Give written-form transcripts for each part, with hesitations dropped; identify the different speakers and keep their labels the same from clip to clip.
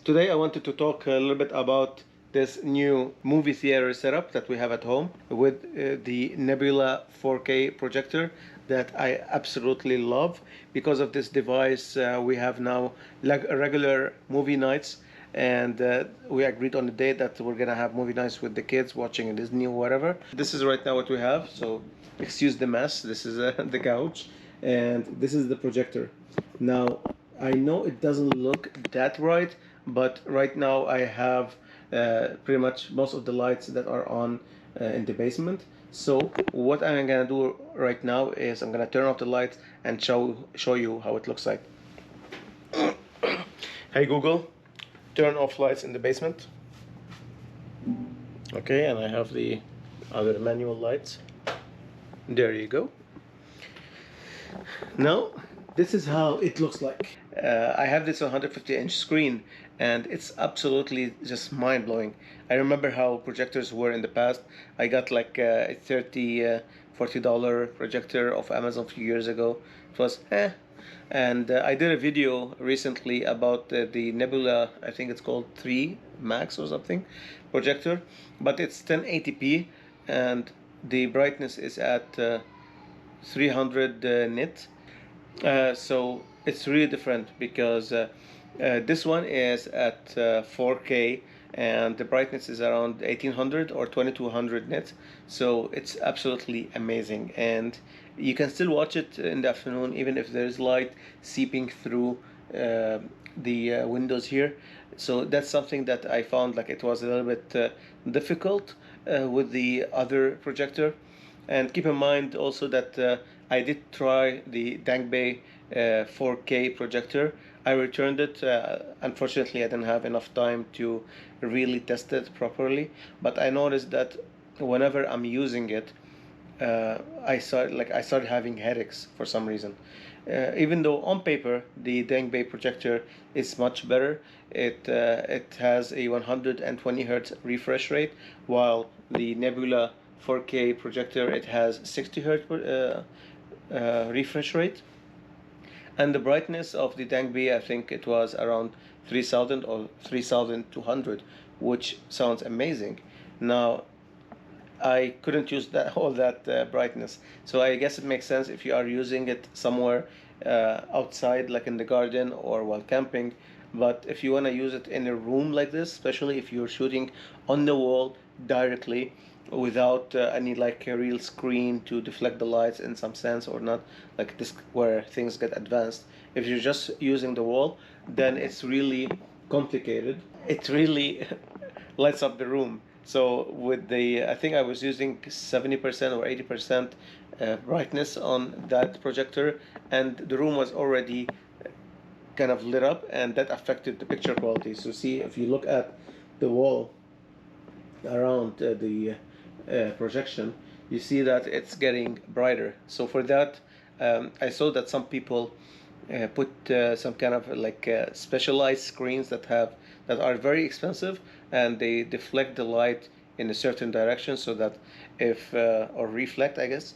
Speaker 1: Today I wanted to talk a little bit about this new movie theater setup that we have at home with the Nebula 4K projector that I absolutely love. Because of this device, we have now like regular movie nights, and we agreed on the day that we're gonna have movie nights with the kids watching Disney or whatever. This is right now what we have, so excuse the mess. This is the couch, and this is the projector. Now, I know it doesn't look that bright, but right now I have pretty much most of the lights that are on in the basement. So what I'm gonna do right now is I'm gonna turn off the lights and show you how it looks like. Hey Google, turn off lights in the basement. Okay, and I have the other manual lights. There you go. Now, this is how it looks like. I have this 150-inch screen, and it's absolutely just mind-blowing. I remember how projectors were in the past. I got like a $40 projector off Amazon a few years ago. It was and I did a video recently about the Nebula, I think it's called 3 Max or something, projector, but it's 1080p, and the brightness is at 300 nit. So it's really different because this one is at 4K, and the brightness is around 1800 or 2200 nits. So it's absolutely amazing, and you can still watch it in the afternoon even if there's light seeping through the windows here. So that's something that I found like it was a little bit difficult with the other projector. And keep in mind also that I did try the andwe 4K projector. I returned it. Unfortunately, I didn't have enough time to really test it properly. But I noticed that whenever I'm using it, I started having headaches for some reason. Even though on paper the andwe projector is much better, it has a 120 hertz refresh rate, while the Nebula 4K projector it has 60 hertz refresh rate, and the brightness of the andwe I think it was around 3000 or 3200, which sounds amazing. Now I couldn't use that all that brightness, so I guess it makes sense if you are using it somewhere outside, like in the garden or while camping. But if you want to use it in a room like this, especially if you're shooting on the wall directly without any like a real screen to deflect the lights in some sense, or not like this where things get advanced, if you're just using the wall, then it's really complicated. It really lights up the room. So with the, I think I was using 70% or 80% brightness on that projector, and the room was already kind of lit up, and that affected the picture quality. So see, if you look at the wall around the projection, you see that it's getting brighter. So for that, I saw that some people put some kind of like specialized screens that are very expensive, and they deflect the light in a certain direction so that if or reflect, I guess,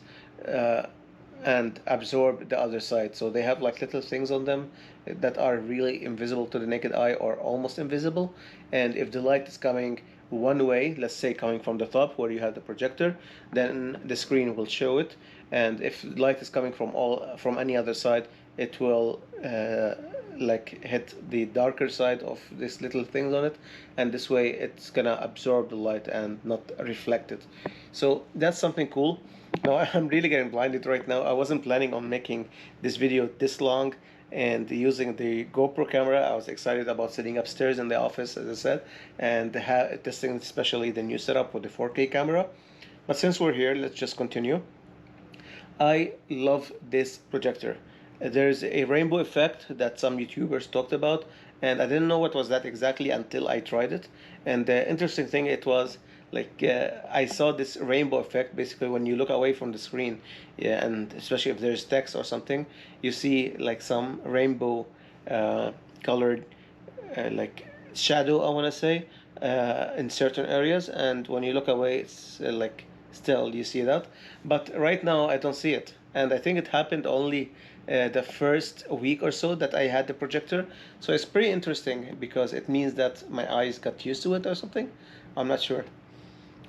Speaker 1: and absorb the other side. So they have like little things on them that are really invisible to the naked eye or almost invisible. And if the light is coming one way, let's say coming from the top where you have the projector, then the screen will show it. And if light is coming from any other side, it will like hit the darker side of these little things on it, and this way it's gonna absorb the light and not reflect it. So that's something cool. Now I'm really getting blinded right now. I wasn't planning on making this video this long and using the GoPro camera. I was excited about sitting upstairs in the office, as I said, and testing especially the new setup with the 4K camera. But since we're here, let's just continue. I love this projector. There's a rainbow effect that some YouTubers talked about, and I didn't know what was that exactly until I tried it. And the interesting thing, it was like I saw this rainbow effect basically when you look away from the screen, yeah, and especially if there's text or something, you see like some rainbow colored like shadow, I want to say, in certain areas, and when you look away, it's like still you see that. But right now I don't see it, and I think it happened only the first week or so that I had the projector. So it's pretty interesting because it means that my eyes got used to it or something. I'm not sure.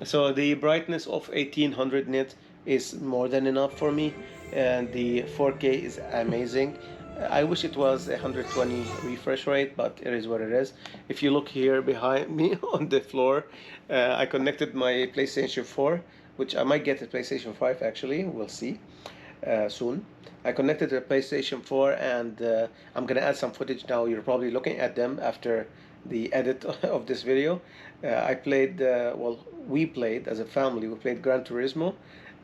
Speaker 1: So the brightness of 1800 nit is more than enough for me, and the 4K is amazing. I wish it was 120 refresh rate, but it is what it is. If you look here behind me on the floor, I connected my PlayStation 4, which I might get a PlayStation 5 actually, we'll see soon. I connected the PlayStation 4 and I'm gonna add some footage now. You're probably looking at them after the edit of this video. I played, well, we played as a family, we played Gran Turismo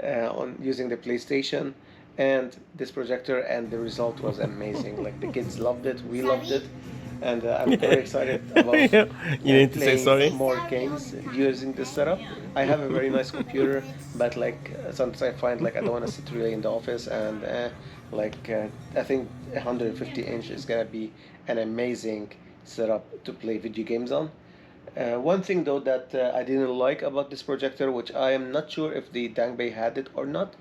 Speaker 1: on using the PlayStation and this projector, and the result was amazing. Like the kids loved it, we loved it, and I'm very excited about
Speaker 2: You need to say
Speaker 1: playing
Speaker 2: sorry.
Speaker 1: more games using this setup. I have a very nice computer, but like sometimes I find like I don't want to sit really in the office, and I think 150 inch is gonna be an amazing setup to play video games on. One thing though that I didn't like about this projector, which I am not sure if the Dangbei had it or not,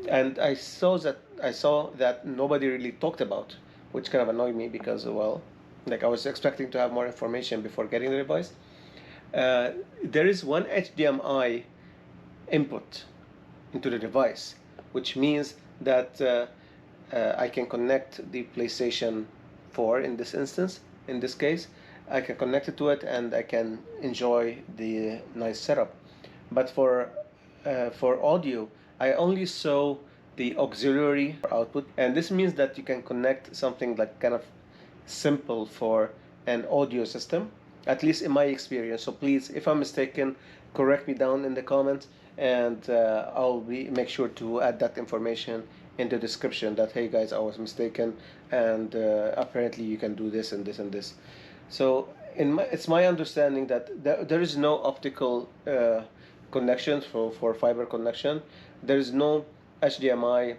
Speaker 1: and I saw that nobody really talked about, which kind of annoyed me because well, like I was expecting to have more information before getting the device. There is one HDMI input into the device, which means that I can connect the PlayStation 4 in this instance. In this case, I can connect it to it and I can enjoy the nice setup. But for audio, I only saw the auxiliary output, and this means that you can connect something like kind of simple for an audio system, at least in my experience. So please, if I'm mistaken, correct me down in the comments, and I'll make sure to add that information in the description. That hey guys, I was mistaken, and apparently you can do this and this and this. So it's my understanding that there is no optical connection for fiber connection. There is no HDMI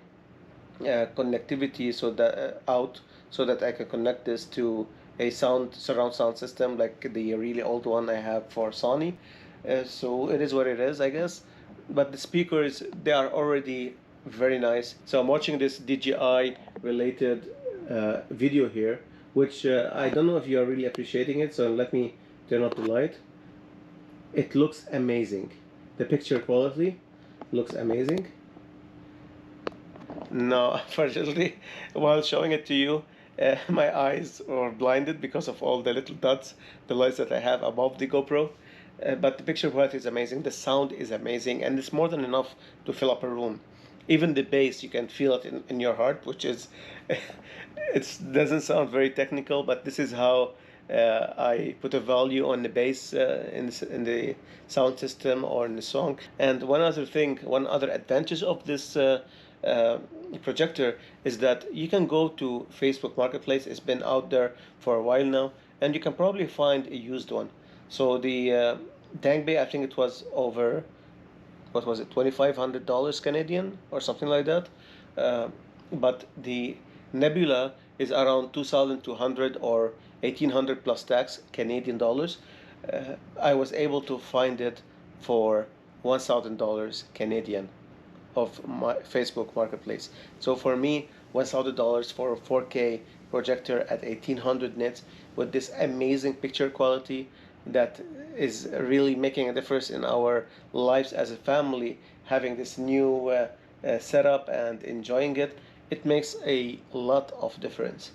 Speaker 1: connectivity so that out so that I can connect this to a surround sound system like the really old one I have for Sony. So it is what it is, I guess. But the speakers, they are already very nice. So I'm watching this DJI related video here, which I don't know if you are really appreciating it. So let me turn off the light. It looks amazing. The picture quality looks amazing. No, unfortunately, while showing it to you, my eyes were blinded because of all the little dots, the lights that I have above the GoPro. But the picture quality is amazing, the sound is amazing, and it's more than enough to fill up a room. Even the bass, you can feel it in your heart, which is, it doesn't sound very technical, but this is how I put a value on the bass in the sound system or in the song. And one other thing, one other advantage of this uh, projector is that you can go to Facebook Marketplace. It's been out there for a while now, and you can probably find a used one. So the Dangbei, I think it was over, what was it, $2,500 Canadian or something like that. Uh, but the Nebula is around 2,200 or 1,800 plus tax Canadian dollars. I was able to find it for $1,000 Canadian of my Facebook Marketplace. So for me, $1,000 for a 4K projector at 1800 nits with this amazing picture quality that is really making a difference in our lives as a family, having this new setup and enjoying it, it makes a lot of difference.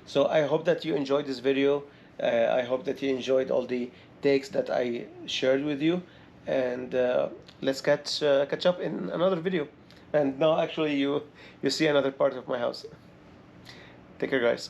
Speaker 1: So I hope that you enjoyed this video. I hope that you enjoyed all the takes that I shared with you, and let's catch up in another video. And now actually you see another part of my house. Take care, guys.